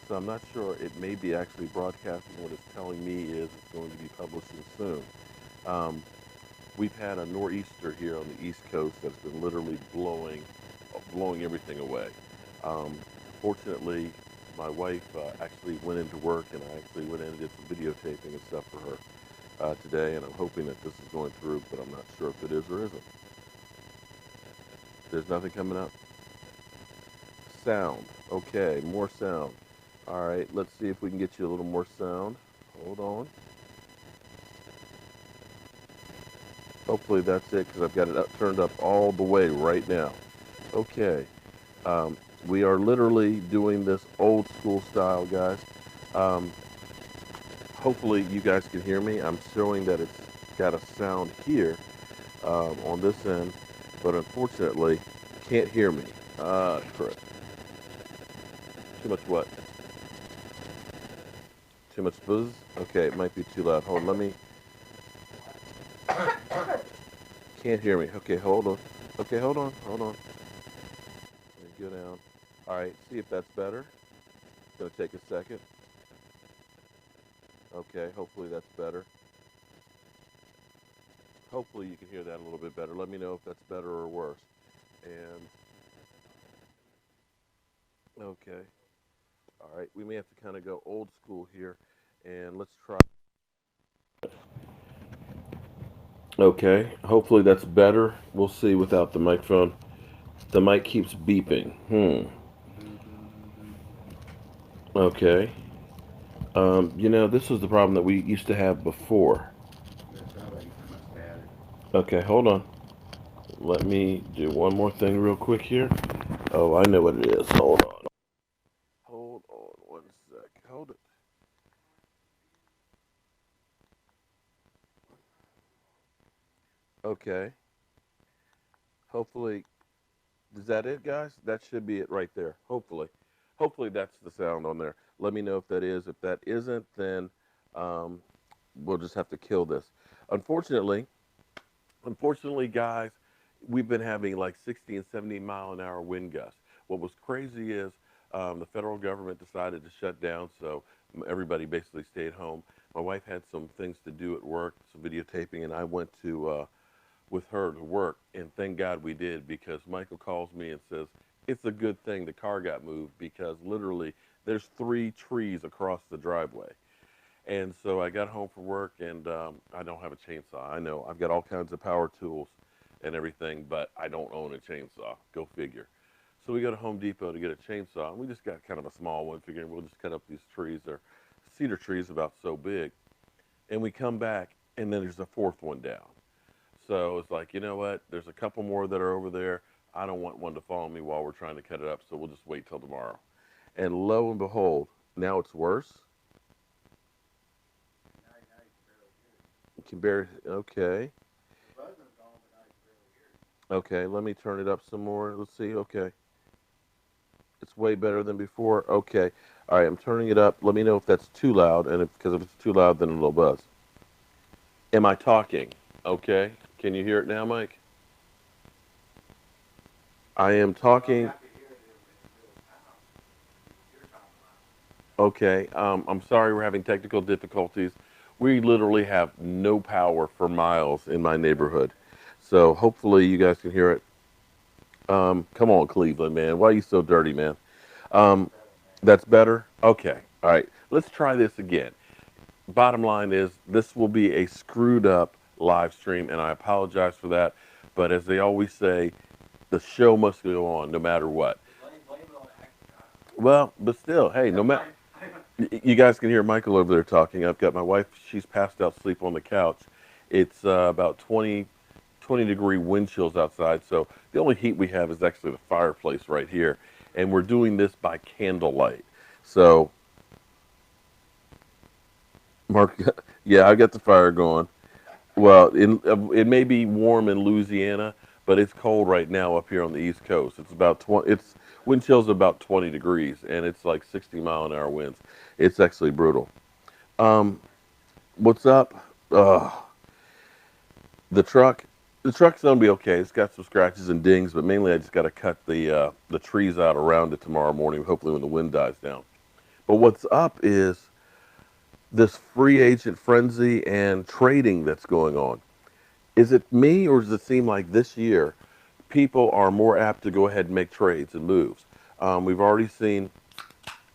So I'm not sure. It may be actually broadcasting. What it's telling me is it's going to be publishing soon. Um, we've had a nor'easter here on the East Coast that's been literally blowing everything away. Um, Fortunately, my wife actually went into work, and I actually went in and did some videotaping and stuff for her today, and I'm hoping that this is going through, but I'm not sure if it is or isn't. There's nothing coming up. Sound. Okay, more sound. All right, let's see if we can get you a little more sound. Hold on. Hopefully that's it because I've got it turned up all the way right now. Okay. Um, we are literally doing this old school style, guys. Um, Hopefully you guys can hear me. I'm showing that it's got a sound here on this end, but unfortunately can't hear me. Correct. Too much what? Too much buzz? Okay, it might be too loud. Hold on, let me. Can't hear me. Okay, hold on. Okay, hold on. Hold on. Let me go down. All right, see if that's better. It's gonna take a second. Okay, hopefully that's better. Hopefully you can hear that a little bit better. Let me know if that's better or worse. And okay, all right, we may have to kind of go old school here, and let's try. Okay, hopefully that's better. We'll see without the microphone. The mic keeps beeping. Okay. This was the problem that we used to have before. Okay, hold on. Let me do one more thing real quick here. Oh, I know what it is. Hold on. Hold on one sec. Hold it. Okay. Hopefully, is that it, guys? That should be it right there. Hopefully. Hopefully that's the sound on there. Let me know if that is. If that isn't, then um, we'll just have to kill this. Unfortunately, unfortunately, guys, we've been having like 60 and 70 mile an hour wind gusts. What was crazy is the federal government decided to shut down, so everybody basically stayed home. My wife had some things to do at work, some videotaping, and I went to with her to work. And thank God we did because Michael calls me and says it's a good thing the car got moved because literally there's 3 trees across the driveway. And so I got home from work and I don't have a chainsaw. I know I've got all kinds of power tools and everything, but I don't own a chainsaw. Go figure. So we go to Home Depot to get a chainsaw, and we just got kind of a small one, figuring we'll just cut up these trees. They're cedar trees about so big. And we come back, and then there's a fourth one down. So it's like, you know what? There's a couple more that are over there. I don't want one to follow me while we're trying to cut it up, so we'll just wait till tomorrow. And lo and behold, now it's worse. You can barely. Okay. Okay. Let me turn it up some more. Let's see. Okay. It's way better than before. Okay. All right. I'm turning it up. Let me know if that's too loud, and because if it's too loud, then it'll buzz. Am I talking? Okay. Can you hear it now, Mike? I am talking. Okay. I'm sorry we're having technical difficulties. We literally have no power for miles in my neighborhood. So hopefully you guys can hear it. Come on, Cleveland, man. Why are you so dirty, man? Um, that's better? Okay. All right. Let's try this again. Bottom line is this will be a screwed up live stream, and I apologize for that. But as they always say, the show must go on no matter what. Well, but still, hey, no matter. You guys can hear Michael over there talking. I've got my wife. She's passed out asleep on the couch. It's about 20 degree wind chills outside. So the only heat we have is actually the fireplace right here. And we're doing this by candlelight. So, Mark, yeah, I got the fire going. Well, it may be warm in Louisiana, but it's cold right now up here on the East Coast. It's about 20. It's wind chills about 20 degrees, and it's like 60 mile an hour winds. It's actually brutal. Um, what's up? Uh, the truck. The truck's gonna be okay. It's got some scratches and dings, but mainly I just got to cut the trees out around it tomorrow morning. Hopefully, when the wind dies down. But what's up is this free agent frenzy and trading that's going on. Is it me, or does it seem like this year people are more apt to go ahead and make trades and moves? We've already seen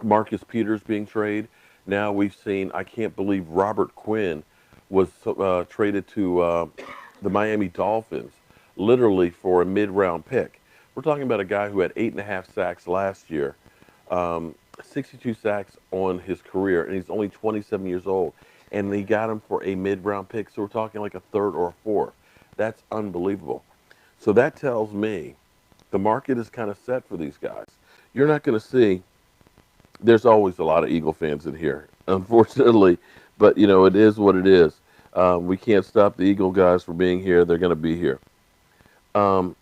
Marcus Peters being traded. Now we've seen, I can't believe Robert Quinn was traded to the Miami Dolphins, literally for a mid-round pick. We're talking about a guy who had 8.5 sacks last year, um, 62 sacks on his career, and he's only 27 years old. And they got him for a mid-round pick, so we're talking like a third or a fourth. That's unbelievable. So that tells me the market is kind of set for these guys. You're not going to see, there's always a lot of Eagle fans in here, unfortunately, but you know, it is what it is. We can't stop the Eagle guys from being here. They're going to be here. Um,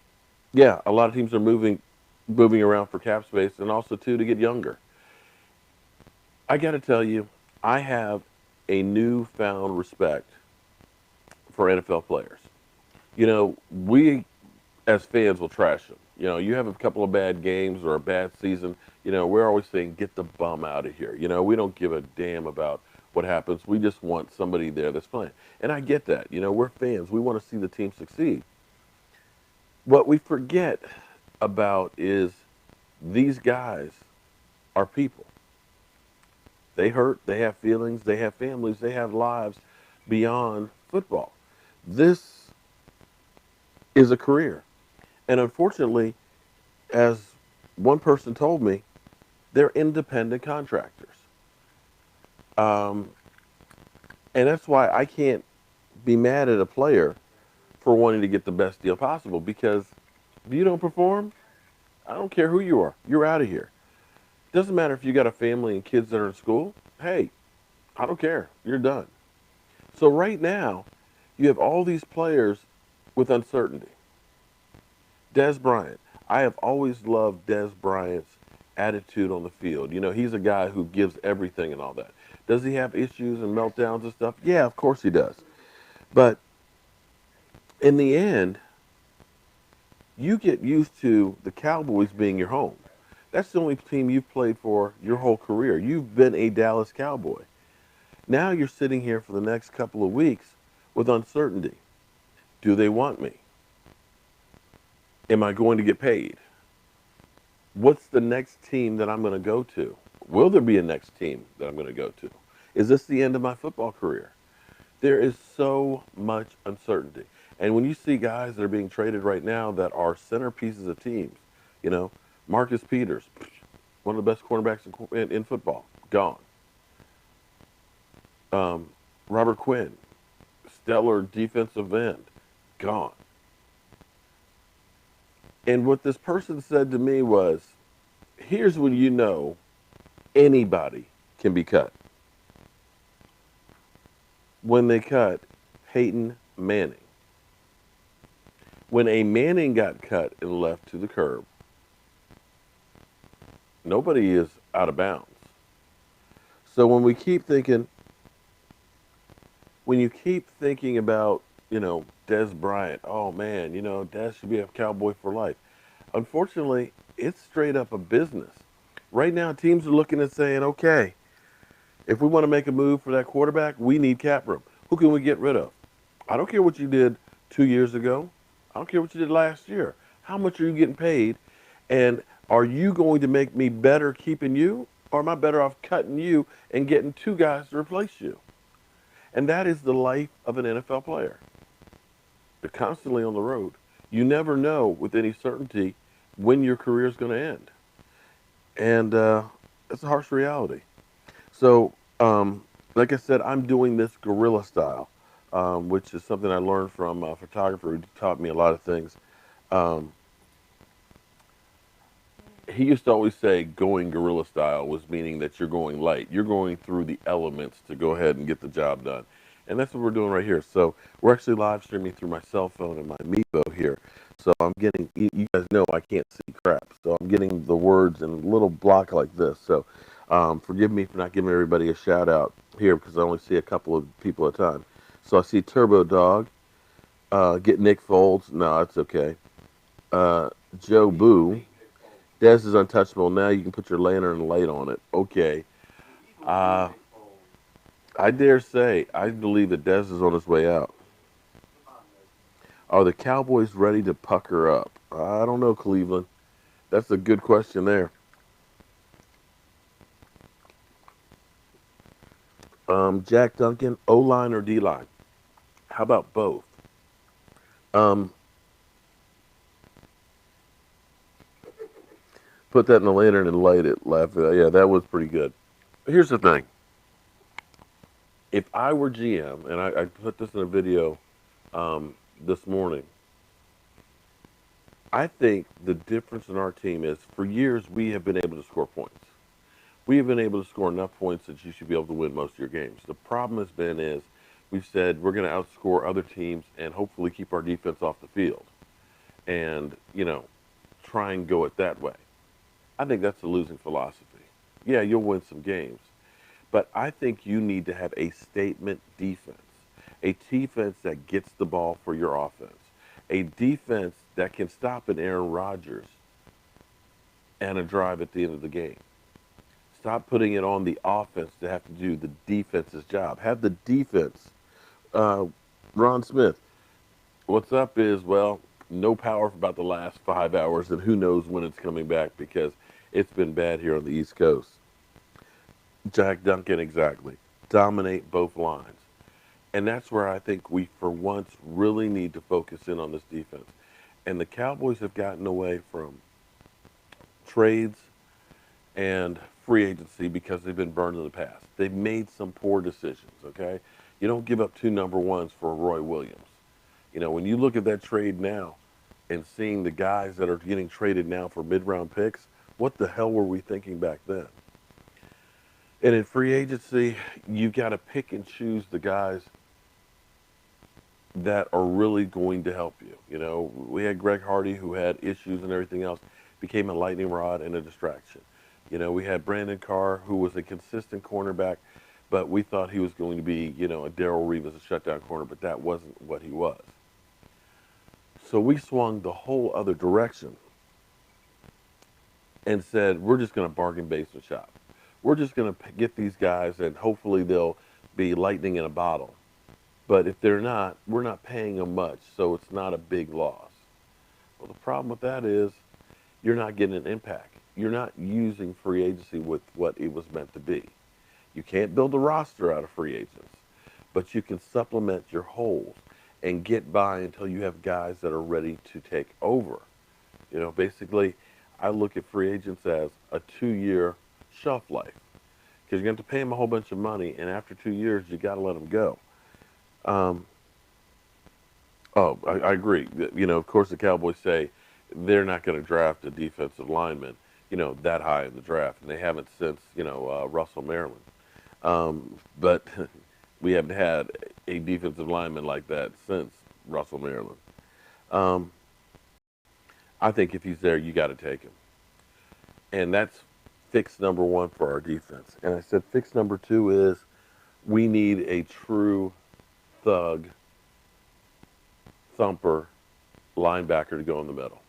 yeah, a lot of teams are moving around for cap space, and also too to get younger. I got to tell you, I have a newfound respect for NFL players. You know, we as fans will trash them. You know, you have a couple of bad games or a bad season. You know, we're always saying, get the bum out of here. You know, we don't give a damn about what happens. We just want somebody there that's playing. And I get that. You know, we're fans. We want to see the team succeed. What we forget about is these guys are people. They hurt, they have feelings, they have families, they have lives beyond football. This is a career. And unfortunately, as one person told me, they're independent contractors. Um, and that's why I can't be mad at a player for wanting to get the best deal possible, because if you don't perform, I don't care who you are, you're out of here. Doesn't matter if you got a family and kids that are in school. Hey, I don't care. You're done. So right now, you have all these players with uncertainty. Des Bryant. I have always loved Des Bryant's attitude on the field. You know, he's a guy who gives everything and all that. Does he have issues and meltdowns and stuff? Yeah, of course he does. But in the end, you get used to the Cowboys being your home. That's the only team you've played for your whole career. You've been a Dallas Cowboy. Now you're sitting here for the next couple of weeks with uncertainty. Do they want me? Am I going to get paid? What's the next team that I'm going to go to? Will there be a next team that I'm going to go to? Is this the end of my football career? There is so much uncertainty. And when you see guys that are being traded right now that are centerpieces of teams, you know, Marcus Peters, one of the best cornerbacks in football, gone. Um, Robert Quinn, stellar defensive end, gone. And what this person said to me was, here's when you know anybody can be cut. When they cut Peyton Manning. When a Manning got cut and left to the curb, nobody is out of bounds. So when we keep thinking, when you keep thinking about, you know, Des Bryant, oh man, you know, Des should be a Cowboy for life. Unfortunately, it's straight up a business. Right now, teams are looking and saying, okay, if we want to make a move for that quarterback, we need cap room. Who can we get rid of? I don't care what you did 2 years ago. I don't care what you did last year. How much are you getting paid? And are you going to make me better keeping you? Or am I better off cutting you and getting two guys to replace you? And that is the life of an NFL player. They're constantly on the road. You never know with any certainty when your career is going to end. And it's a harsh reality. So, like I said, I'm doing this guerrilla style, which is something I learned from a photographer who taught me a lot of things. Um, he used to always say going guerrilla style was meaning that you're going light. You're going through the elements to go ahead and get the job done. And that's what we're doing right here. So we're actually live streaming through my cell phone and my Mevo here. So I'm getting, you guys know I can't see crap. So I'm getting the words in a little block like this. So forgive me for not giving everybody a shout out here because I only see a couple of people at a time. So I see Turbo Dog, get Nick Folds. No, that's okay. Joe Boo. Des is untouchable. Now you can put your lantern light on it. Okay. Uh, I dare say, I believe that Dez is on his way out. Are the Cowboys ready to pucker up? I don't know, Cleveland. That's a good question there. Jack Duncan, O line or D line? How about both? Um, put that in the lantern and light it. Laugh. Yeah, that was pretty good. Here's the thing. If I were GM, and I put this in a video this morning, I think the difference in our team is for years we have been able to score points. We have been able to score enough points that you should be able to win most of your games. The problem has been is we've said we're going to outscore other teams and hopefully keep our defense off the field, and try and go it that way. I think that's a losing philosophy. Yeah, you'll win some games, but I think you need to have a statement defense, a defense that gets the ball for your offense, a defense that can stop an Aaron Rodgers and a drive at the end of the game. Stop putting it on the offense to have to do the defense's job. Have the defense. Uh, Ron Smith, what's up is, well, no power for about the last 5 hours, and who knows when it's coming back because it's been bad here on the East Coast. Jack Duncan, exactly. Dominate both lines. And that's where I think we, for once, really need to focus in on this defense. And the Cowboys have gotten away from trades and free agency because they've been burned in the past. They've made some poor decisions, okay? You don't give up two number ones for Roy Williams. When you look at that trade now and seeing the guys that are getting traded now for mid-round picks, what the hell were we thinking back then? And in free agency, you've got to pick and choose the guys that are really going to help you. We had Greg Hardy, who had issues and everything else, became a lightning rod and a distraction. We had Brandon Carr, who was a consistent cornerback, but we thought he was going to be, a Darrelle Revis, a shutdown corner, but that wasn't what he was. So we swung the whole other direction and said, we're just going to bargain basement shop. We're just going to get these guys, and hopefully they'll be lightning in a bottle. But if they're not, we're not paying them much, so it's not a big loss. Well, the problem with that is you're not getting an impact. You're not using free agency with what it was meant to be. You can't build a roster out of free agents, but you can supplement your holes and get by until you have guys that are ready to take over. Basically, I look at free agents as a 2-year shelf life because you're going to have to pay them a whole bunch of money, and after 2 years, you got to let them go. I agree. Of course, the Cowboys say they're not going to draft a defensive lineman, that high in the draft, and they haven't since, Russell Maryland. But we haven't had a defensive lineman like that since Russell Maryland. I think if he's there, you got to take him. And that's fix number one for our defense. And I said fix number two is we need a true thug, thumper linebacker to go in the middle.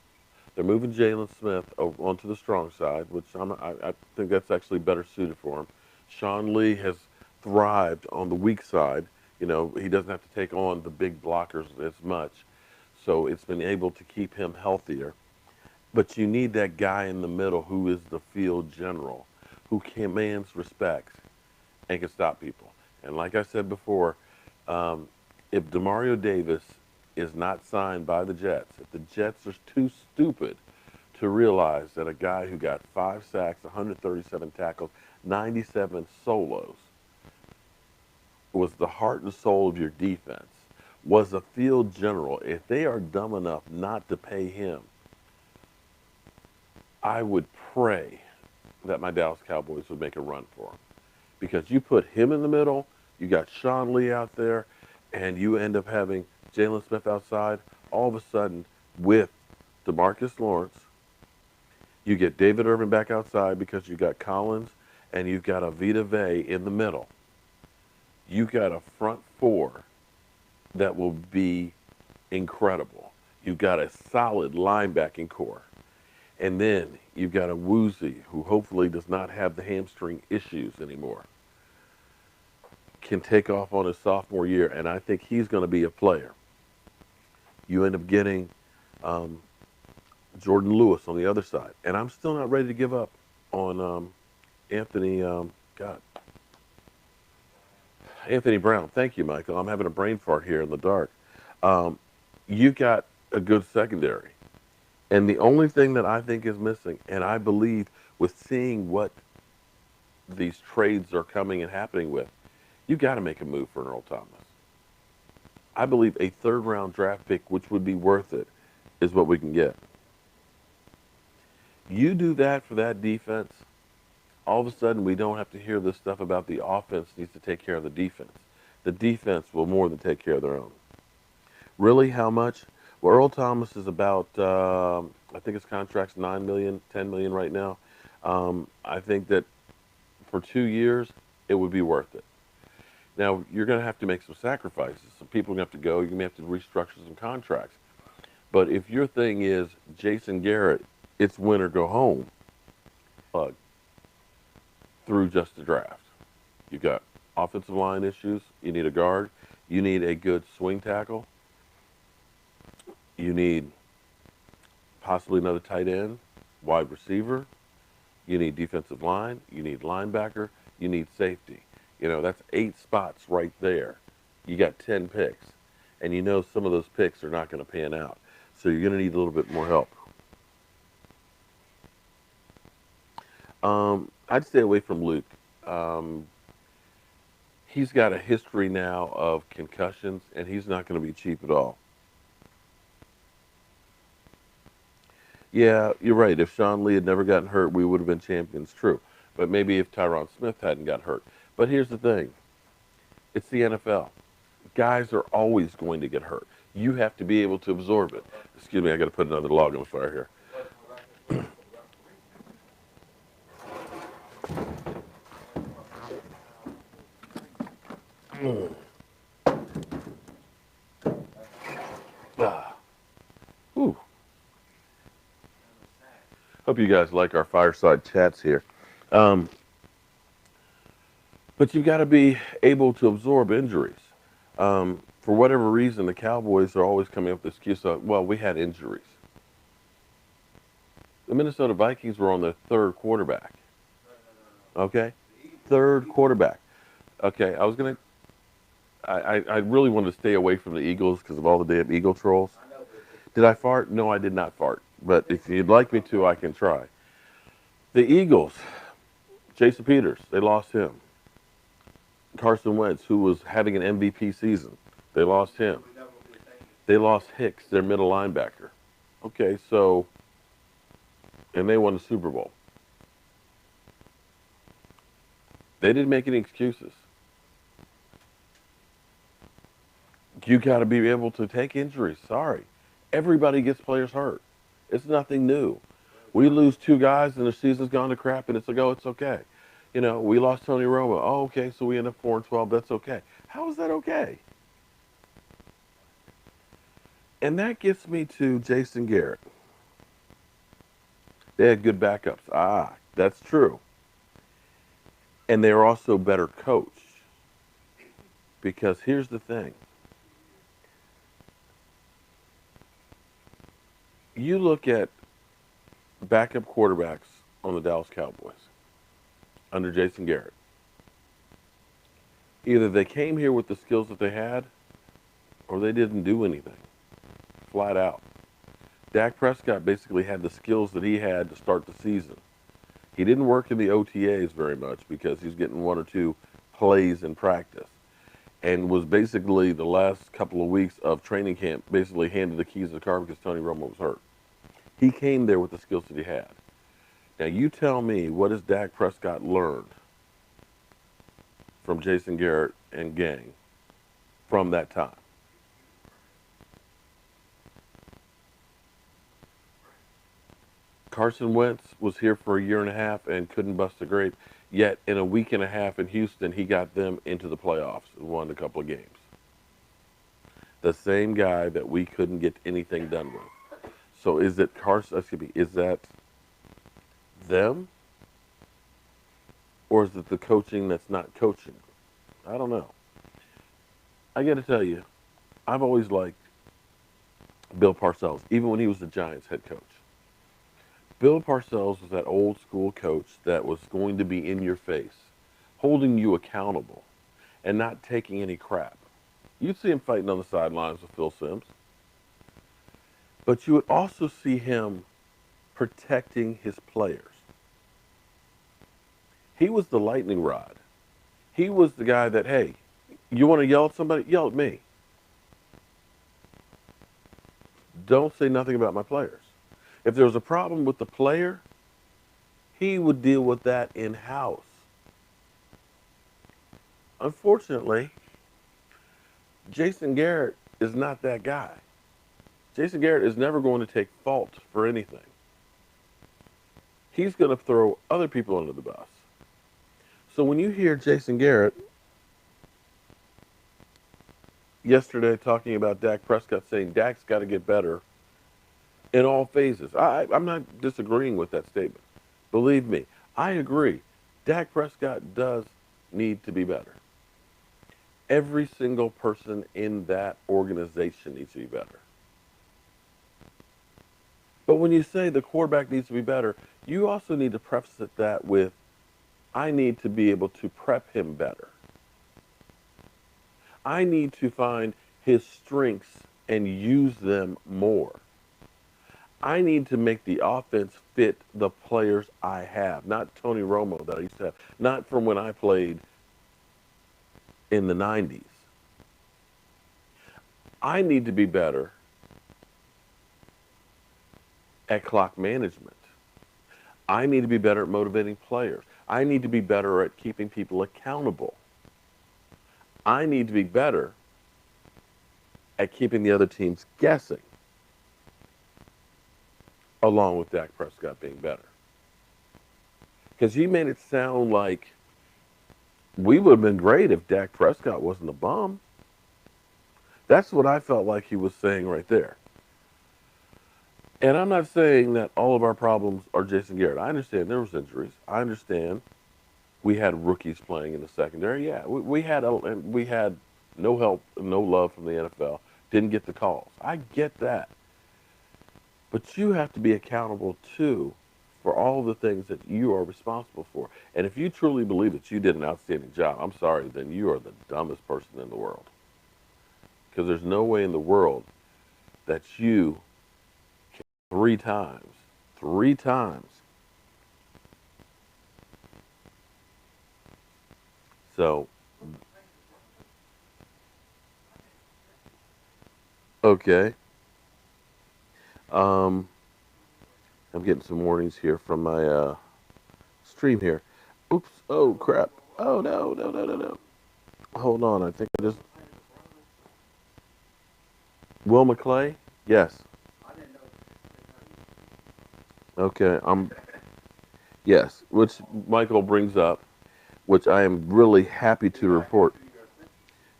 They're moving Jalen Smith over onto the strong side, which I think that's actually better suited for him. Sean Lee has thrived on the weak side. He doesn't have to take on the big blockers as much. So it's been able to keep him healthier. But you need that guy in the middle who is the field general, who commands respect and can stop people. And like I said before, if Demario Davis is not signed by the Jets, if the Jets are too stupid to realize that a guy who got 5 sacks, 137 tackles, 97 solos, was the heart and soul of your defense, was a field general, if they are dumb enough not to pay him, I would pray that my Dallas Cowboys would make a run for him. Because you put him in the middle, you got Sean Lee out there, and you end up having Jalen Smith outside, all of a sudden, with DeMarcus Lawrence, you get David Irvin back outside because you got Collins, and you've got a Vita Vea in the middle. You've got a front four that will be incredible. You've got a solid linebacking core. And then you've got a Woozy who hopefully does not have the hamstring issues anymore. can take off on his sophomore year, and I think he's going to be a player. You end up getting um, Jordan Lewis on the other side, and I'm still not ready to give up on Anthony. God, Anthony Brown. Thank you, Michael. I'm having a brain fart here in the dark. Um, you got a good secondary, and the only thing that I think is missing, and I believe with seeing what these trades are coming and happening with, you got to make a move for an Earl Thomas. I believe a third round draft pick, which would be worth it, is what we can get. You do that for that defense, all of a sudden we don't have to hear this stuff about the offense needs to take care of the defense. The defense will more than take care of their own. Really, how much? Well, Earl Thomas is about, I think his contract's 9 million, 10 million right now. I think that for 2 years, it would be worth it. Now, you're going to have to make some sacrifices. Some people are going to have to go. You're going to have to restructure some contracts. But if your thing is Jason Garrett, it's win or go home, through just the draft. You've got offensive line issues. You need a guard. You need a good swing tackle. You need possibly another tight end, wide receiver. You need defensive line. You need linebacker. You need safety. You know, that's 8 spots right there. You got 10 picks. And you know some of those picks are not going to pan out. So you're going to need a little bit more help. I'd stay away from Luke. He's got a history now of concussions, and he's not going to be cheap at all. Yeah, you're right. If Sean Lee had never gotten hurt, we would have been champions, true. But maybe if Tyron Smith hadn't got hurt. But here's the thing. It's the NFL. Guys are always going to get hurt. You have to be able to absorb it. Excuse me, I got to put another log on the fire here. Ooh. Hope you guys like our fireside chats here. Um, but you've got to be able to absorb injuries. For whatever reason, the Cowboys are always coming up with the excuse of, well, we had injuries. The Minnesota Vikings were on their third quarterback. Okay? Third quarterback. Okay, I really wanted to stay away from the Eagles because of all the damn Eagle trolls. Did I fart? No, I did not fart. But if you'd like me to, I can try. The Eagles, Jason Peters, they lost him. Carson Wentz, who was having an MVP season, they lost him. They lost Hicks, their middle linebacker. Okay, so, and they won the Super Bowl. They didn't make any excuses. You got to be able to take injuries. Sorry. Everybody gets players hurt. It's nothing new. We lose 2 guys and the season's gone to crap and it's like, oh, it's okay. You know, we lost Tony Romo. Oh, okay, so we end up 4-12. That's okay. How is that okay? And that gets me to Jason Garrett. They had good backups. Ah, that's true. And they're also better coached. Because here's the thing. You look at backup quarterbacks on the Dallas Cowboys under Jason Garrett. Either they came here with the skills that they had, or they didn't do anything. Flat out. Dak Prescott basically had the skills that he had to start the season. He didn't work in the OTAs very much because he's getting 1 or 2 plays in practice. And was basically the last couple of weeks of training camp basically handed the keys of the car because Tony Romo was hurt. He came there with the skills that he had. Now you tell me, what has Dak Prescott learned from Jason Garrett and gang from that time? Carson Wentz was here for a year and a half and couldn't bust a grape. Yet in a week and a half in Houston, he got them into the playoffs and won a couple of games. The same guy that we couldn't get anything done with. So is it Carson? Excuse me. Is that them, or is it the coaching that's not coaching? I don't know. I got to tell you, I've always liked Bill Parcells, even when he was the Giants head coach. Bill Parcells was that old school coach that was going to be in your face, holding you accountable, and not taking any crap. You'd see him fighting on the sidelines with Phil Simms, but you would also see him protecting his players. He was the lightning rod. He was the guy that, hey, you want to yell at somebody? Yell at me. Don't say nothing about my players. If there was a problem with the player, he would deal with that in house. Unfortunately, Jason Garrett is not that guy. Jason Garrett is never going to take fault for anything. He's going to throw other people under the bus. So when you hear Jason Garrett yesterday talking about Dak Prescott saying Dak's got to get better in all phases, I'm not disagreeing with that statement. Believe me, I agree. Dak Prescott does need to be better. Every single person in that organization needs to be better. But when you say the quarterback needs to be better, you also need to preface that with, I need to be able to prep him better. I need to find his strengths and use them more. I need to make the offense fit the players I have, not Tony Romo that I used to have, not from when I played in the 90s. I need to be better at clock management. I need to be better at motivating players. I need to be better at keeping people accountable. I need to be better at keeping the other teams guessing, along with Dak Prescott being better. Because he made it sound like we would have been great if Dak Prescott wasn't a bum. That's what I felt like he was saying right there. And I'm not saying that all of our problems are Jason Garrett. I understand there was injuries. I understand we had rookies playing in the secondary. Yeah, we had no help, no love from the NFL. Didn't get the calls. I get that. But you have to be accountable too for all the things that you are responsible for. And if you truly believe that you did an outstanding job, I'm sorry, then you are the dumbest person in the world. Because there's no way in the world that you three times. So, okay. Um, I'm getting some warnings here from my stream here. Oops. Oh, crap. Oh, no, no, no, no, no. Hold on. I think I just. Will McClay? Yes. Okay. Yes. Which Michael brings up, which I am really happy to report.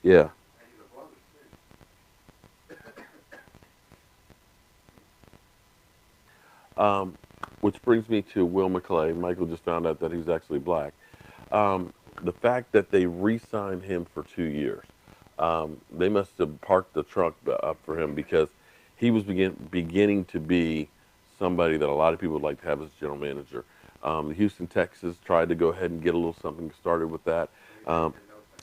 Yeah. Um, which brings me to Will McClay. Michael just found out that he's actually black. The fact that they re-signed him for 2 years, they must have parked the truck up for him because he was beginning to be somebody that a lot of people would like to have as general manager. Houston, Texas tried to go ahead and get a little something started with that. Um,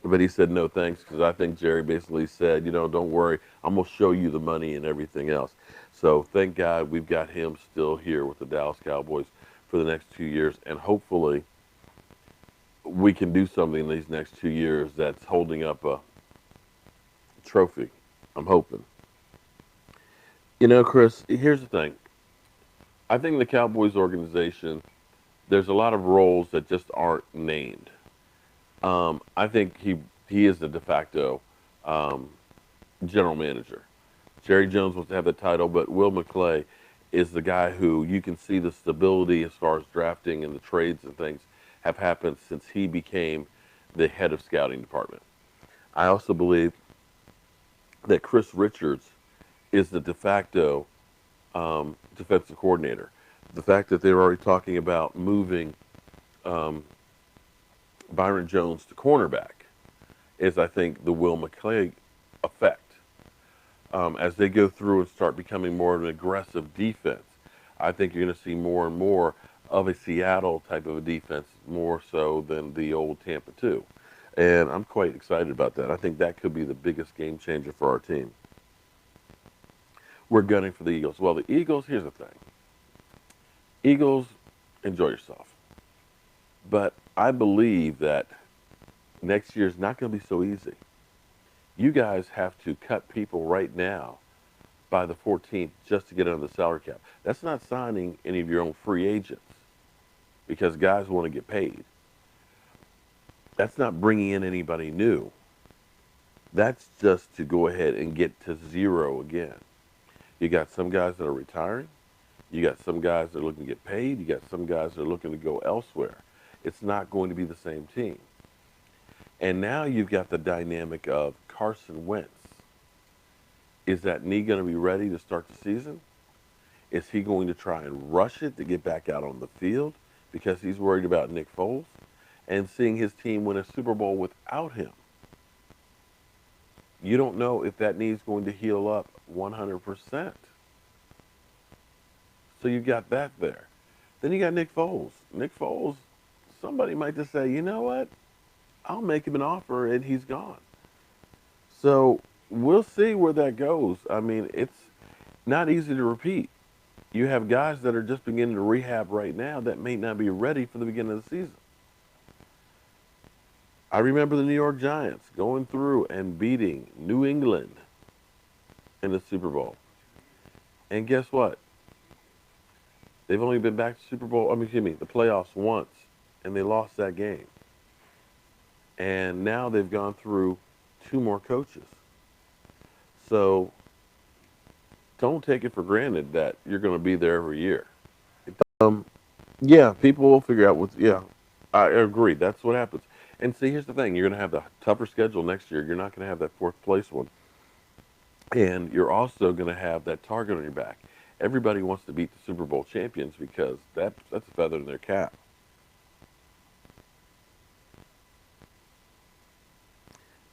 but he said no thanks because I think Jerry basically said, don't worry, I'm gonna show you the money and everything else. So thank God we've got him still here with the Dallas Cowboys for the next 2 years, and hopefully we can do something in these next 2 years that's holding up a trophy. I'm hoping. Chris, here's the thing. I think the Cowboys organization, there's a lot of roles that just aren't named. I think he is the de facto um, general manager. Jerry Jones wants to have the title, but Will McClay is the guy who you can see the stability as far as drafting and the trades and things have happened since he became the head of scouting department. I also believe that Chris Richards is the de facto defensive coordinator. The fact that they're already talking about moving um, Byron Jones to cornerback is, I think, the Will McClay effect. As they go through and start becoming more of an aggressive defense, I think you're going to see more and more of a Seattle type of a defense, more so than the old Tampa 2. And I'm quite excited about that. I think that could be the biggest game changer for our team. We're gunning for the Eagles. Well, the Eagles, here's the thing. Eagles, enjoy yourself. But I believe that next year is not going to be so easy. You guys have to cut people right now by the 14th just to get under the salary cap. That's not signing any of your own free agents because guys want to get paid. That's not bringing in anybody new. That's just to go ahead and get to zero again. You got some guys that are retiring. You got some guys that are looking to get paid. You got some guys that are looking to go elsewhere. It's not going to be the same team. And now you've got the dynamic of Carson Wentz. Is that knee going to be ready to start the season? Is he going to try and rush it to get back out on the field because he's worried about Nick Foles and seeing his team win a Super Bowl without him? You don't know if that knee is going to heal up 100%. So you got that there. Then you got Nick Foles. Nick Foles, somebody might just say, you know what? I'll make him an offer and he's gone. So we'll see where that goes. I mean, it's not easy to repeat. You have guys that are just beginning to rehab right now that may not be ready for the beginning of the season. I remember the New York Giants going through and beating New England in the Super Bowl. And guess what? They've only been back to Super Bowl, the playoffs once, and they lost that game. And now they've gone through two more coaches. So don't take it for granted that you're going to be there every year. Um, yeah, people will figure out what's, yeah, I agree. That's what happens. And see, here's the thing. You're going to have the tougher schedule next year. You're not going to have that fourth place one. And you're also going to have that target on your back. Everybody wants to beat the Super Bowl champions because that's a feather in their cap.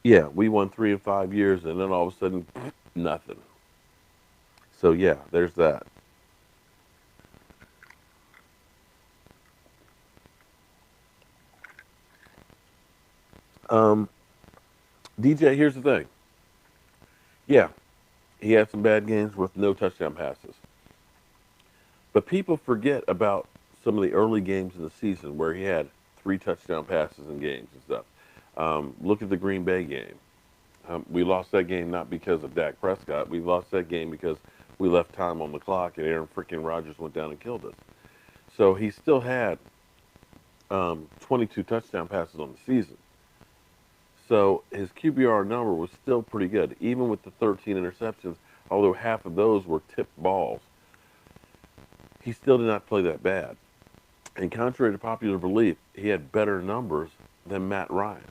Yeah, we won 3 in 5 years, and then all of a sudden, nothing. So yeah, there's that. Um, DJ, here's the thing. Yeah, he had some bad games with no touchdown passes, but people forget about some of the early games in the season where he had 3 touchdown passes in games and stuff. Look at the Green Bay game. We lost that game not because of Dak Prescott. We lost that game because we left time on the clock and Aaron freaking Rodgers went down and killed us. So he still had 22 touchdown passes on the season. So his QBR number was still pretty good, even with the 13 interceptions, although half of those were tipped balls. He still did not play that bad. And contrary to popular belief, he had better numbers than Matt Ryan,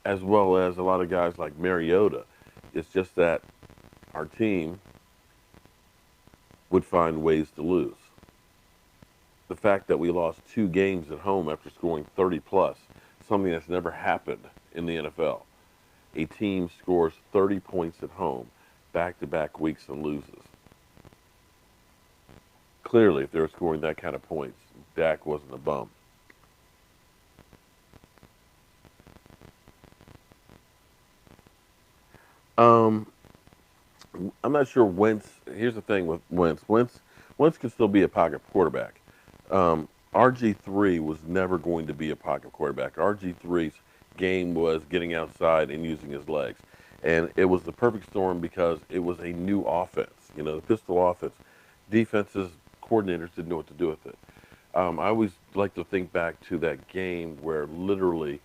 as well as a lot of guys like Mariota. It's just that our team would find ways to lose. The fact that we lost 2 games at home after scoring 30 plus, something that's never happened in the NFL. A team scores 30 points at home back-to-back weeks and loses. Clearly, if they were scoring that kind of points, Dak wasn't a bum. Um, I'm not sure Wentz. Here's the thing with Wentz. Wentz can still be a pocket quarterback. RG3 was never going to be a pocket quarterback. RG3's game was getting outside and using his legs. And it was the perfect storm because it was a new offense. You know, the pistol offense. Defenses, coordinators didn't know what to do with it. I always like to think back to that game where literally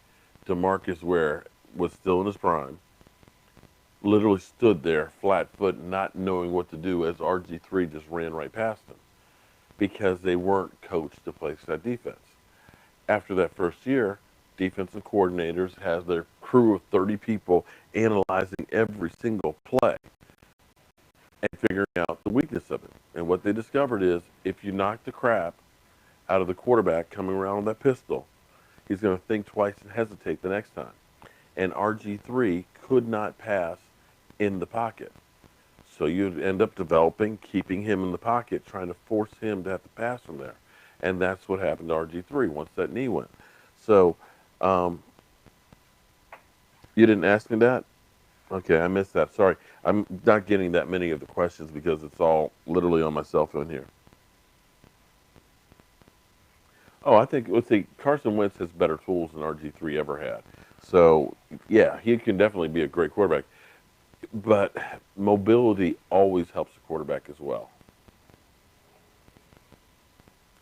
DeMarcus Ware was still in his prime, literally stood there flat foot, not knowing what to do as RG3 just ran right past him because they weren't coached to play that defense. After that first year, defensive coordinators has their crew of 30 people analyzing every single play and figuring out the weakness of it. And what they discovered is if you knock the crap out of the quarterback coming around on that pistol, he's going to think twice and hesitate the next time. and RG3 could not pass in the pocket. So you'd end up developing, keeping him in the pocket, trying to force him to have to pass from there. And that's what happened to RG3 once that knee went. So um, you didn't ask me that? Okay, I missed that. Sorry. I'm not getting that many of the questions because it's all literally on my cell phone here. Oh, I think, let's see, Carson Wentz has better tools than RG3 ever had. So, yeah, he can definitely be a great quarterback. But mobility always helps the quarterback as well.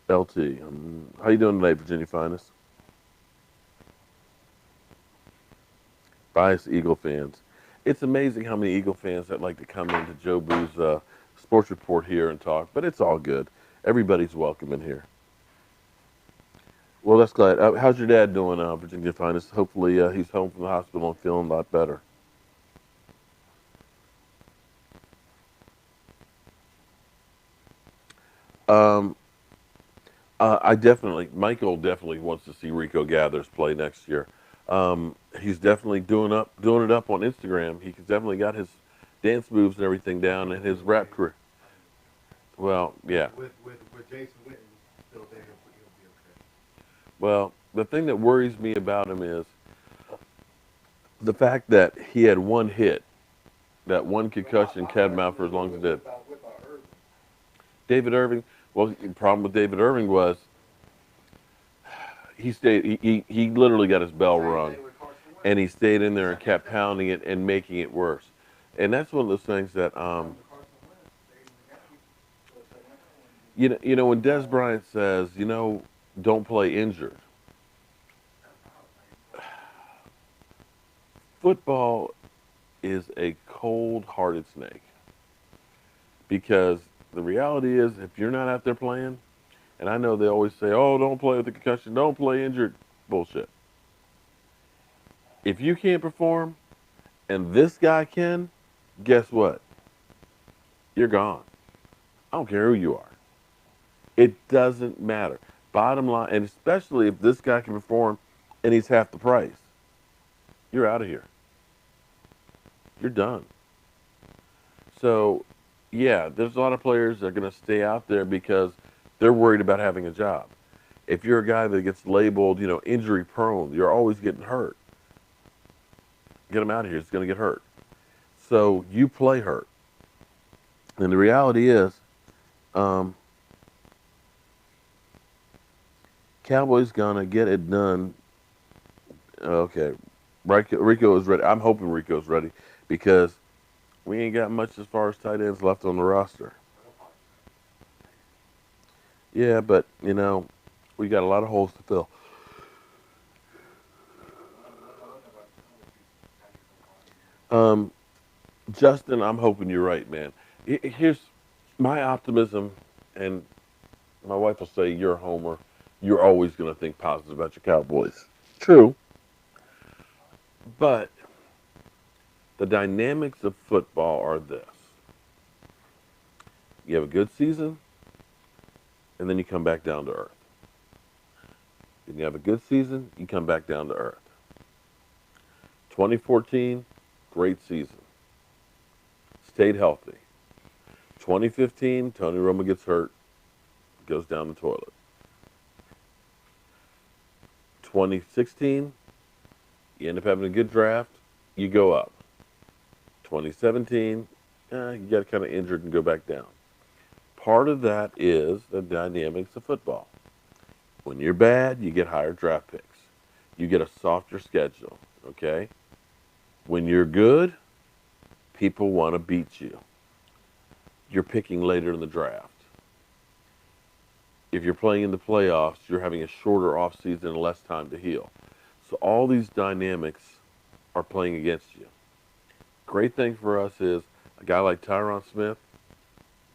LT, how you doing today, Virginia Finest? Biased Eagle fans. It's amazing how many Eagle fans that like to come into Joe Boo's sports report here and talk, but it's all good. Everybody's welcome in here. Well, that's glad. How's your dad doing, Virginia Finest? Hopefully, he's home from the hospital and feeling a lot better. Um, I definitely, Michael definitely wants to see Rico Gathers play next year. He's definitely doing it up on Instagram. He's definitely got his dance moves and everything down, and his rap career. Well, yeah. Well, the thing that worries me about him is the fact that he had one hit, that one concussion kept him out for as long as it did. David Irving. Well, the problem with David Irving was he stayed. He literally got his bell rung, and he stayed in there and kept pounding it and making it worse. And that's one of those things that when Des Bryant says, don't play injured. Football is a cold-hearted snake because the reality is, if you're not out there playing, and I know they always say, "Oh, don't play with the concussion, don't play injured." Bullshit. If you can't perform, and this guy can, guess what? You're gone. I don't care who you are. It doesn't matter. Bottom line, and especially if this guy can perform and he's half the price, you're out of here. You're done. So, yeah, there's a lot of players that are going to stay out there because they're worried about having a job. If you're a guy that gets labeled, injury prone, you're always getting hurt. Get him out of here. He's going to get hurt. So you play hurt. And the reality is, um, Cowboys gonna get it done. Okay, Rico is ready. I'm hoping Rico's ready because we ain't got much as far as tight ends left on the roster. Yeah, but we got a lot of holes to fill. Um, Justin, I'm hoping you're right, man. Here's my optimism, and my wife will say you're a homer. You're always going to think positive about your Cowboys. True, but the dynamics of football are this: you have a good season, and then you come back down to earth. Then you have a good season, you come back down to earth. 2014, great season. Stayed healthy. 2015, Tony Romo gets hurt, goes down the toilet. 2016, you end up having a good draft, you go up. 2017, you got kind of injured and go back down. Part of that is the dynamics of football. When you're bad, you get higher draft picks. You get a softer schedule, okay? When you're good, people want to beat you. You're picking later in the draft. If you're playing in the playoffs, you're having a shorter offseason and less time to heal. So all these dynamics are playing against you. Great thing for us is a guy like Tyron Smith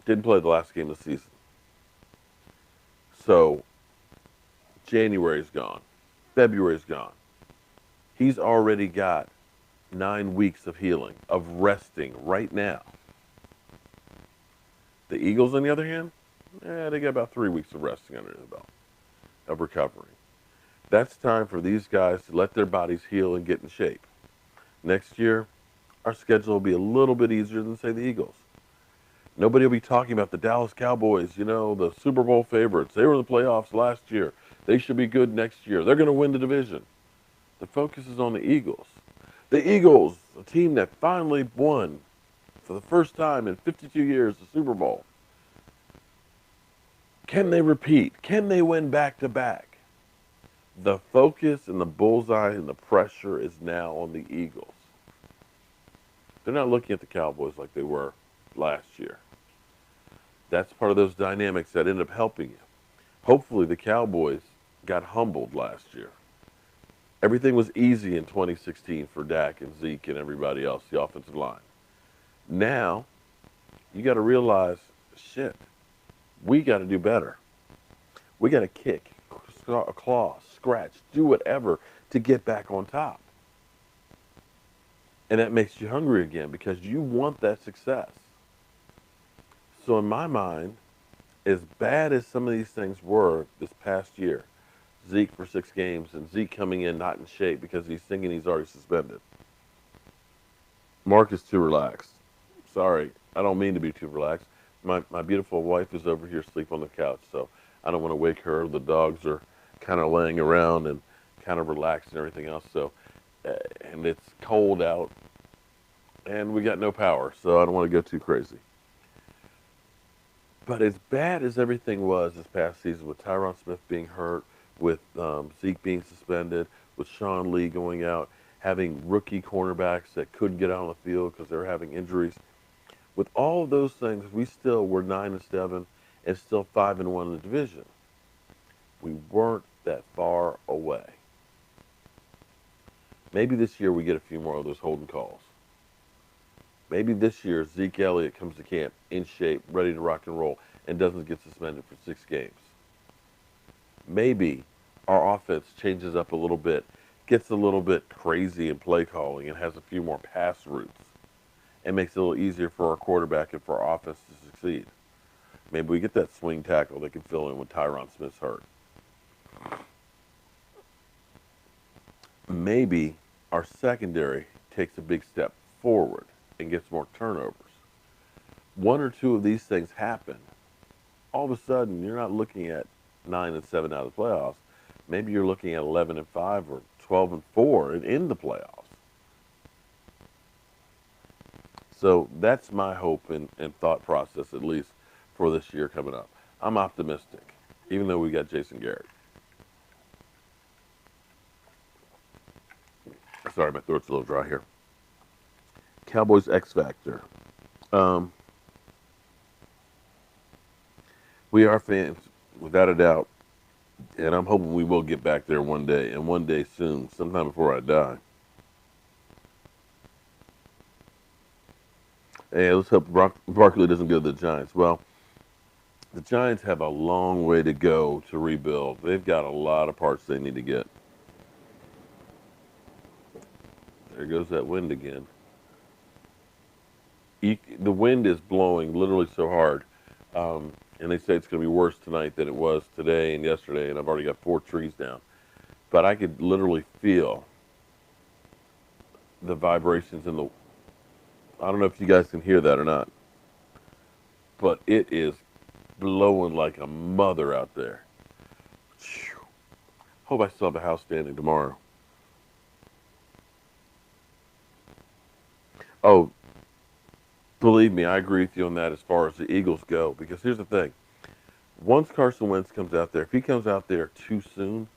didn't play the last game of the season. So January's gone. February's gone. He's already got 9 weeks of healing, of resting right now. The Eagles, on the other hand, they got about 3 weeks of resting under their belt, of recovering. That's time for these guys to let their bodies heal and get in shape. Next year, our schedule will be a little bit easier than, say, the Eagles. Nobody will be talking about the Dallas Cowboys, the Super Bowl favorites. They were in the playoffs last year. They should be good next year. They're going to win the division. The focus is on the Eagles. The Eagles, a team that finally won for the first time in 52 years the Super Bowl. Can they repeat? Can they win back to back? The focus and the bullseye and the pressure is now on the Eagles. They're not looking at the Cowboys like they were last year. That's part of those dynamics that end up helping you. Hopefully, the Cowboys got humbled last year. Everything was easy in 2016 for Dak and Zeke and everybody else, the offensive line. Now, you got to realize, shit, we got to do better. We got to kick, claw, scratch, do whatever to get back on top. And that makes you hungry again because you want that success. So, in my mind, as bad as some of these things were this past year, Zeke for 6 games and Zeke coming in not in shape because he's thinking he's already suspended. Mark is too relaxed. Sorry, I don't mean to be too relaxed. My beautiful wife is over here asleep on the couch, so I don't want to wake her. The dogs are kind of laying around and kind of relaxed and everything else. So, and it's cold out, and we got no power, so I don't want to go too crazy. But as bad as everything was this past season, with Tyron Smith being hurt, with Zeke being suspended, with Sean Lee going out, having rookie cornerbacks that couldn't get out on the field because they were having injuries. With all of those things, we still were 9-7 and still 5-1 in the division. We weren't that far away. Maybe this year we get a few more of those holding calls. Maybe this year Zeke Elliott comes to camp in shape, ready to rock and roll, and doesn't get suspended for 6 games. Maybe our offense changes up a little bit, gets a little bit crazy in play calling, and has a few more pass routes, and makes it a little easier for our quarterback and for our offense to succeed. Maybe we get that swing tackle that can fill in when Tyron Smith's hurt. Maybe our secondary takes a big step forward and gets more turnovers. One or two of these things happen. All of a sudden, you're not looking at 9-7 out of the playoffs. Maybe you're looking at 11-5 or 12-4 and in the playoffs. So that's my hope and thought process, at least for this year coming up. I'm optimistic, even though we got Jason Garrett. Sorry, my throat's a little dry here. Cowboys X Factor. We are fans, without a doubt, and I'm hoping we will get back there one day, and one day soon, sometime before I die. Hey, let's hope Barkley doesn't go to the Giants. Well, the Giants have a long way to go to rebuild. They've got a lot of parts they need to get. There goes that wind again. The wind is blowing literally so hard, and they say it's going to be worse tonight than it was today and yesterday, and I've already got 4 trees down. But I could literally feel the vibrations in the. I don't know if you guys can hear that or not, but it is blowing like a mother out there. Hope I still have a house standing tomorrow. Oh, believe me, I agree with you on that as far as the Eagles go. Because here's the thing. Once Carson Wentz comes out there, if he comes out there too soon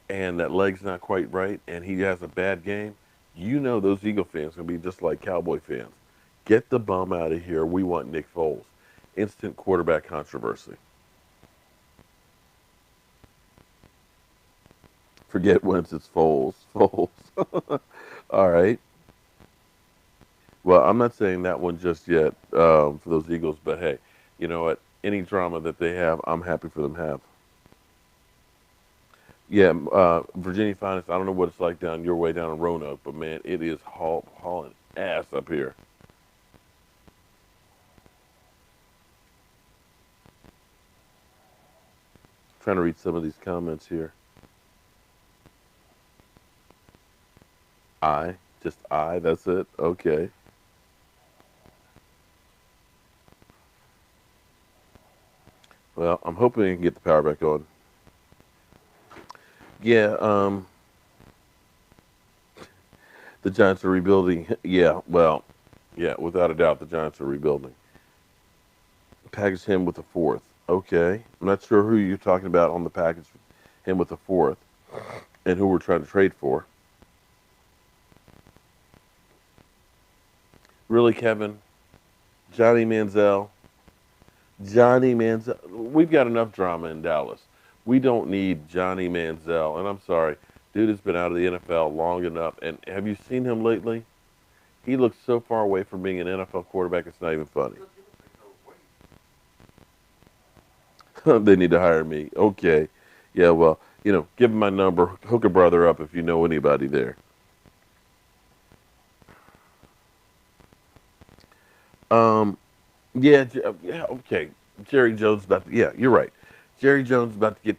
and that leg's not quite right and he has a bad game, those Eagle fans are going to be just like Cowboy fans. Get the bum out of here. We want Nick Foles. Instant quarterback controversy. Forget Wentz, it's Foles. Foles. All right. Well, I'm not saying that one just yet for those Eagles, but hey, you know what? Any drama that they have, I'm happy for them to have. Yeah, Virginia Finest, I don't know what it's like down your way down in Roanoke, but man, it is hauling ass up here. Trying to read some of these comments here. I Just I. That's it. Okay. Well, I'm hoping I can get the power back on. Yeah. The Giants are rebuilding. Yeah. Well. Yeah. Without a doubt, the Giants are rebuilding. Package him with a fourth. Okay. I'm not sure who you're talking about on the package. Him with a fourth, and who we're trying to trade for. Really, Kevin? Johnny Manziel? Johnny Manziel? We've got enough drama in Dallas. We don't need Johnny Manziel. And I'm sorry, dude has been out of the NFL long enough. And have you seen him lately? He looks so far away from being an NFL quarterback, it's not even funny. They need to hire me. Okay. Yeah, well, give him my number. Hook a brother up if you know anybody there. Um, yeah, yeah, okay. Jerry Jones about to, yeah, you're right. Jerry Jones is about to get,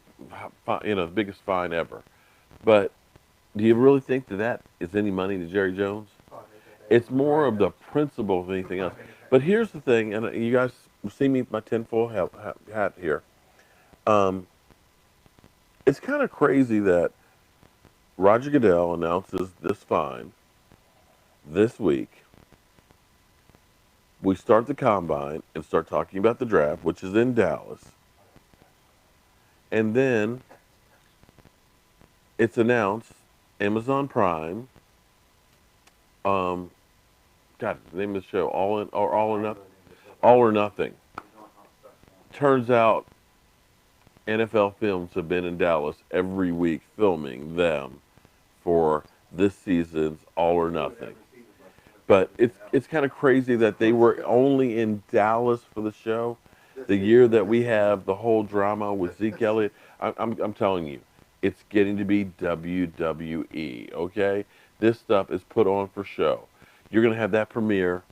the biggest fine ever. But do you really think that is any money to Jerry Jones? It's more of the principle of anything else. But here's the thing, and you guys see me with my tinfoil hat here. Um, it's kind of crazy that Roger Goodell announces this fine this week. We start the combine and start talking about the draft, which is in Dallas. And then it's announced Amazon Prime. Um, God, the name of the show, All or Nothing. All or Nothing. Turns out NFL Films have been in Dallas every week filming them for this season's All or Nothing. But it's kind of crazy that they were only in Dallas for the show. The year that we have the whole drama with Zeke Elliott, I'm telling you, it's getting to be WWE. Okay, this stuff is put on for show. You're gonna have that premiere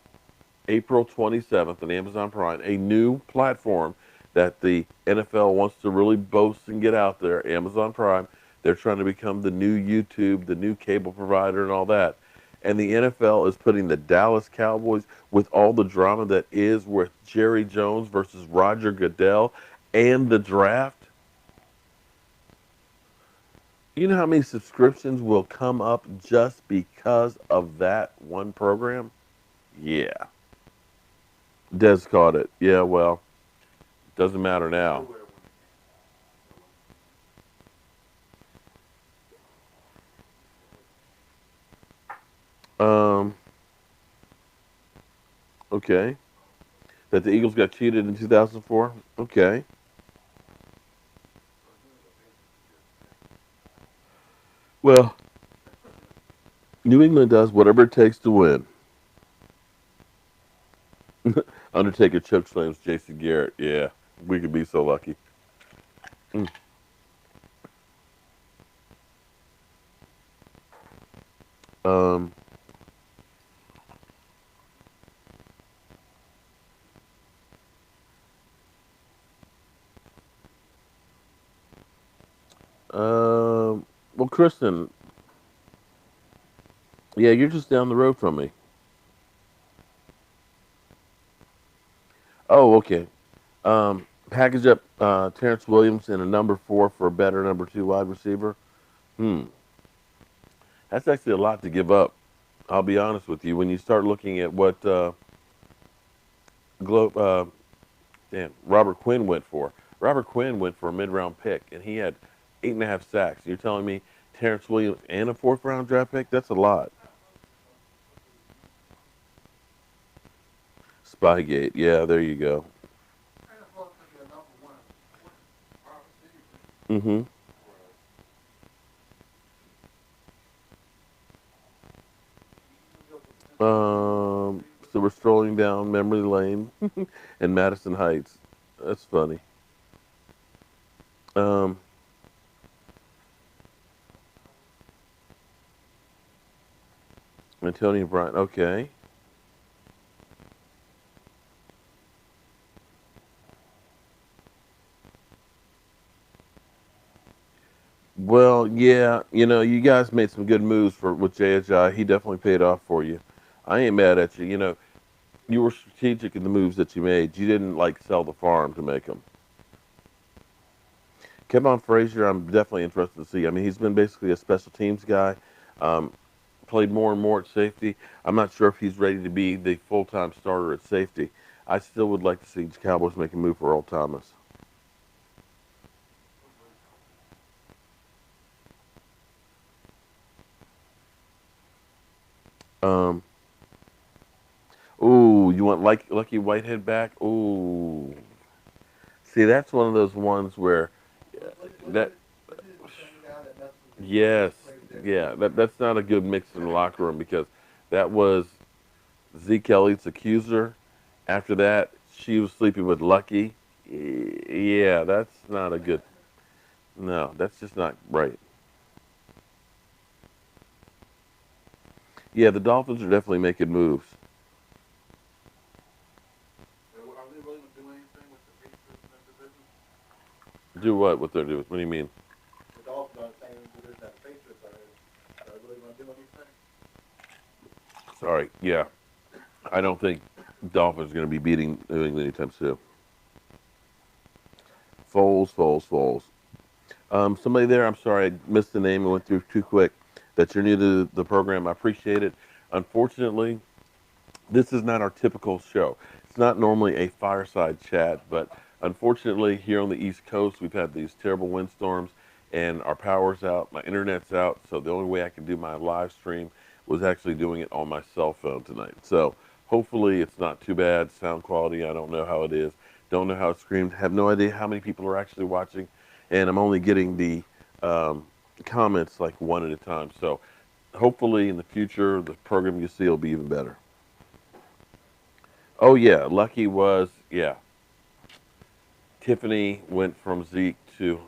April 27th on Amazon Prime, a new platform that the NFL wants to really boast and get out there. Amazon Prime, they're trying to become the new YouTube, the new cable provider, and all that. And the NFL is putting the Dallas Cowboys with all the drama that is with Jerry Jones versus Roger Goodell and the draft. You know how many subscriptions will come up just because of that one program? Yeah. Des caught it. Yeah, well, doesn't matter now. Um, okay. That the Eagles got cheated in 2004? Okay. Well, New England does whatever it takes to win. Undertaker choke slams Jason Garrett. Yeah, we could be so lucky. Mm. Um, well, Kristen, yeah, you're just down the road from me. Oh, okay. Package up Terrence Williams in a number four for a better number two wide receiver. Hmm, that's actually a lot to give up. I'll be honest with you. When you start looking at what Glo- uh, Robert Quinn went for. Robert Quinn went for a mid-round pick, and he had 8.5 sacks. You're telling me Terrence Williams and a fourth-round draft pick? That's a lot. Spygate. Yeah, there you go. Mm-hmm. So we're strolling down memory lane in Madison Heights. That's funny. Um, Antonio Bryant. Okay. Well, Yeah, you guys made some good moves with JHI. He definitely paid off for you. I ain't mad at you. You were strategic in the moves that you made. You didn't like sell the farm to make them. Kevon Frazier, I'm definitely interested to see. I mean, he's been basically a special teams guy. Um, Played more and more at safety. I'm not sure if he's ready to be the full-time starter at safety. I still would like to see the Cowboys make a move for Earl Thomas. Um, Ooh, you want like Lucky Whitehead back? Ooh, see, that's one of those ones where that yes, yeah, that's not a good mix in the locker room because that was Zeke Elliott's accuser. After that, she was sleeping with Lucky. Yeah, that's not a good. No, that's just not right. Yeah, the Dolphins are definitely making moves. Do what? What they're doing? What do you mean? Sorry. Yeah, I don't think Dolphins are going to be beating New England anytime soon. Foles, Foles, Foles. Somebody there, I'm sorry, I missed the name and went through too quick. That you're new to the program. I appreciate it. Unfortunately, this is not our typical show. It's not normally a fireside chat, but unfortunately, here on the East Coast, we've had these terrible windstorms and our power's out, my internet's out. So the only way I can do my live stream was actually doing it on my cell phone tonight. So hopefully, it's not too bad. Sound quality, I don't know how it is. Don't know how it screamed. Have no idea how many people are actually watching. And I'm only getting the comments like one at a time. So hopefully, in the future, the program you see will be even better. Oh yeah, Lucky was yeah. Tiffany went from Zeke to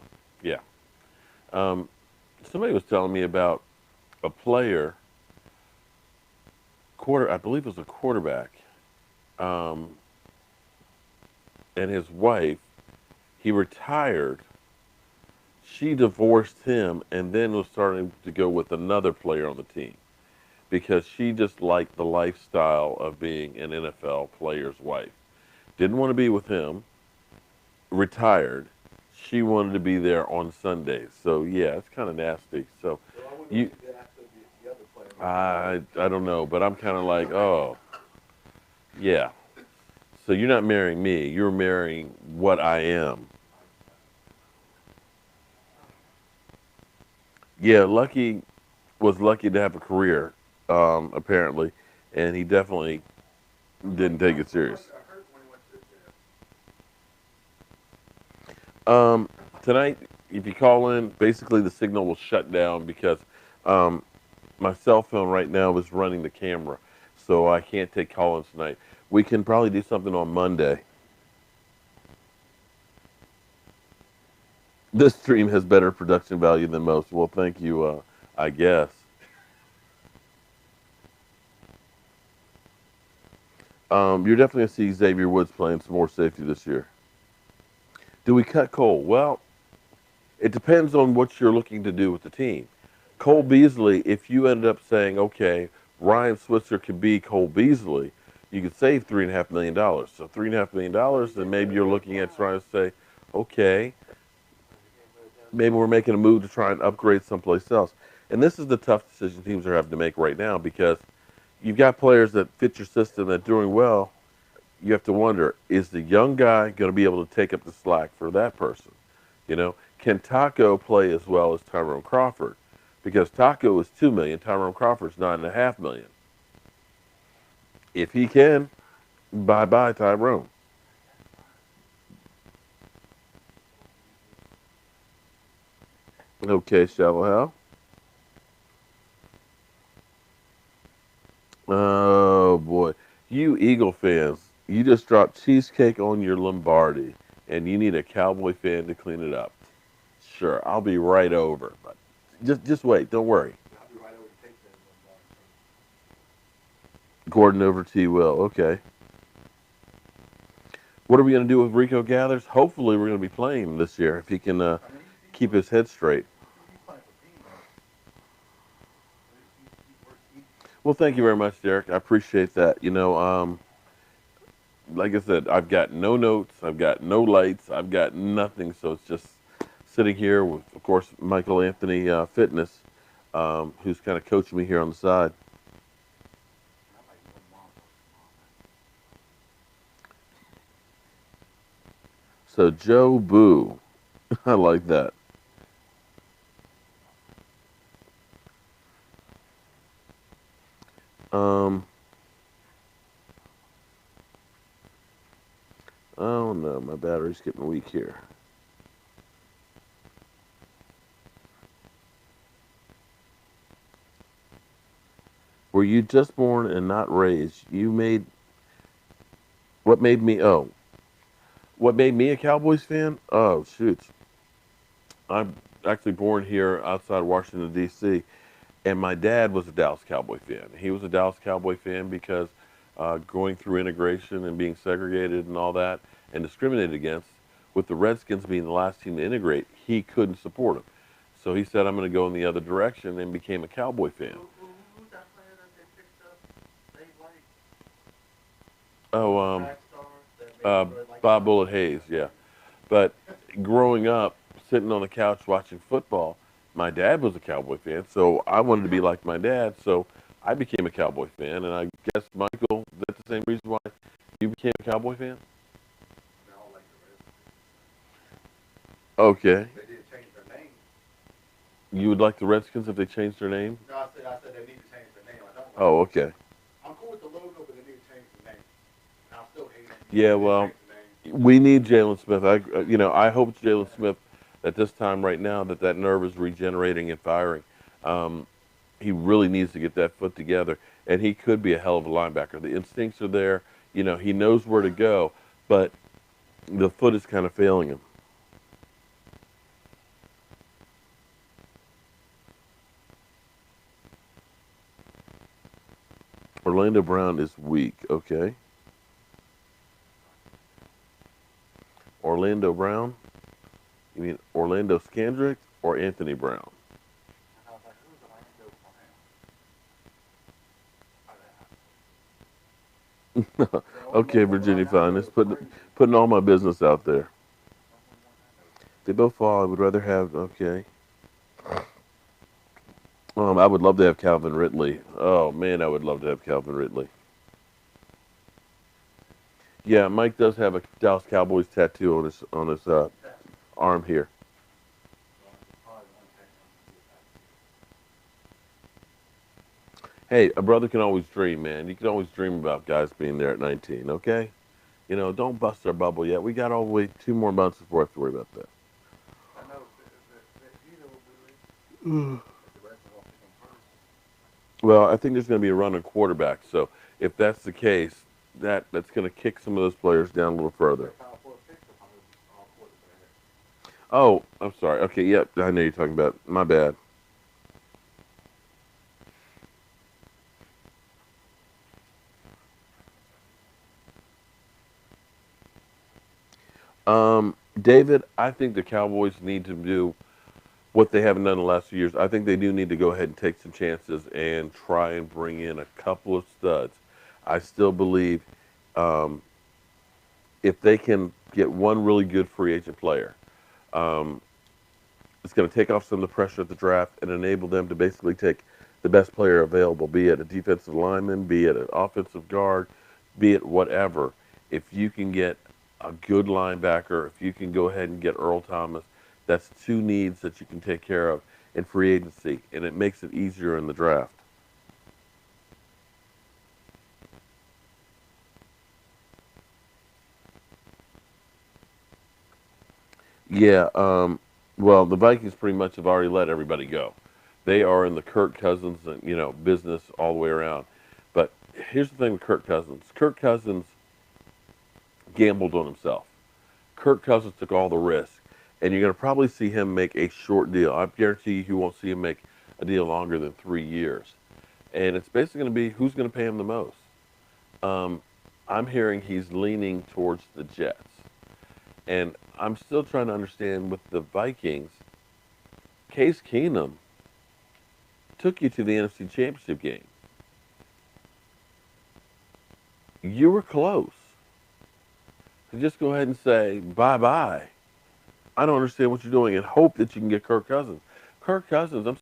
yeah. Um, Somebody was telling me about a player quarter. I believe it was a quarterback, um, and his wife. He retired. She divorced him, and then was starting to go with another player on the team because she just liked the lifestyle of being an NFL player's wife. Didn't want to be with him. Retired. She wanted to be there on Sundays. So yeah, it's kind of nasty. So you, I don't know, but I'm kind of like, oh yeah. So you're not marrying me. You're marrying what I am. Yeah, Lucky was lucky to have a career, apparently, and he definitely didn't take it serious. Um, Tonight, if you call in, basically the signal will shut down because um, my cell phone right now is running the camera, so I can't take call-ins tonight. We can probably do something on Monday. This stream has better production value than most. Well, thank you, I guess. You're definitely going to see Xavier Woods playing some more safety this year. Do we cut Cole? Well, it depends on what you're looking to do with the team. Cole Beasley, if you ended up saying, okay, Ryan Switzer could be Cole Beasley, you could save $3.5 million. So $3.5 million, then maybe you're looking at trying to say, okay, maybe we're making a move to try and upgrade someplace else. And this is the tough decision teams are having to make right now because you've got players that fit your system that are doing well. You have to wonder, is the young guy going to be able to take up the slack for that person? Can Taco play as well as Tyrone Crawford? Because Taco is 2 million, Tyrone Crawford's 9.5 million. If he can, bye bye Tyrone. Okay, Shallow Hal. Oh boy, you Eagle fans, you just dropped cheesecake on your Lombardi, and you need a Cowboy fan to clean it up. Sure, I'll be right over, but just wait. Don't worry. Gordon over T. Will. Okay. What are we going to do with Rico Gathers? Hopefully, we're going to be playing him this year if he can keep his head straight. Well, thank you very much, Derek. I appreciate that. Like I said, I've got no notes, I've got no lights, I've got nothing. So it's just sitting here with, of course, Michael Anthony Fitness, who's kind of coaching me here on the side. So Joe Boo, I like that. Um, oh no, my battery's getting weak here. Were you just born and not raised? You made what made me? Oh, what made me a Cowboys fan? Oh shoot, I'm actually born here outside Washington D.C. And my dad was a Dallas Cowboy fan. He was a Dallas Cowboy fan because going through integration and being segregated and all that and discriminated against, with the Redskins being the last team to integrate, he couldn't support them. So he said, I'm going to go in the other direction and became a Cowboy fan. Who's that player that they picked up? They like. Oh, Bob Bullet Hayes, yeah. But growing up, sitting on the couch watching football, my dad was a Cowboy fan, so I wanted to be like my dad. So I became a Cowboy fan, and I guess Michael, that's the same reason why you became a Cowboy fan. Okay. They did change their name. You would like the Redskins if they changed their name? No, I said they need to change their name. I don't like oh, okay. I'm cool with the logo, but they need to change the name. And I'll still hate it. Yeah, well, we need Jalen Smith. I hope Jalen Smith at this time right now that nerve is regenerating and firing. Um, he really needs to get that foot together, and he could be a hell of a linebacker. The instincts are there. He knows where to go, but the foot is kind of failing him. Orlando Brown is weak. Okay. Orlando Brown? You mean Orlando Scandrick or Anthony Brown? Okay, Virginia Finest, putting all my business out there. They both fall. I would rather have. Okay. I would love to have Calvin Ridley. Oh man, I would love to have Calvin Ridley. Yeah, Mike does have a Dallas Cowboys tattoo on his arm here. Hey, a brother can always dream, man. You can always dream about guys being there at 19. Okay. Don't bust our bubble yet. We got all the way 2 more months before I have to worry about that. Well, I think there's going to be a run on quarterback. So if that's the case, that's going to kick some of those players down a little further. Oh, I'm sorry. Okay, yep, I know you're talking about. My bad. David, I think the Cowboys need to do what they haven't done the last few years. I think they do need to go ahead and take some chances and try and bring in a couple of studs. I still believe um, if they can get one really good free agent player, um, it's going to take off some of the pressure at the draft and enable them to basically take the best player available, be it a defensive lineman, be it an offensive guard, be it whatever. If you can get a good linebacker, if you can go ahead and get Earl Thomas, that's two needs that you can take care of in free agency, and it makes it easier in the draft. Yeah, well, the Vikings pretty much have already let everybody go. They are in the Kirk Cousins, business all the way around. But here's the thing with Kirk Cousins. Kirk Cousins gambled on himself. Kirk Cousins took all the risk, and you're going to probably see him make a short deal. I guarantee you won't see him make a deal longer than 3 years. And it's basically going to be who's going to pay him the most. Um, I'm hearing he's leaning towards the Jets. And I'm still trying to understand with the Vikings, Case Keenum took you to the NFC Championship game. You were close. So just go ahead and say bye bye. I don't understand what you're doing, and hope that you can get Kirk Cousins. Kirk Cousins, I'm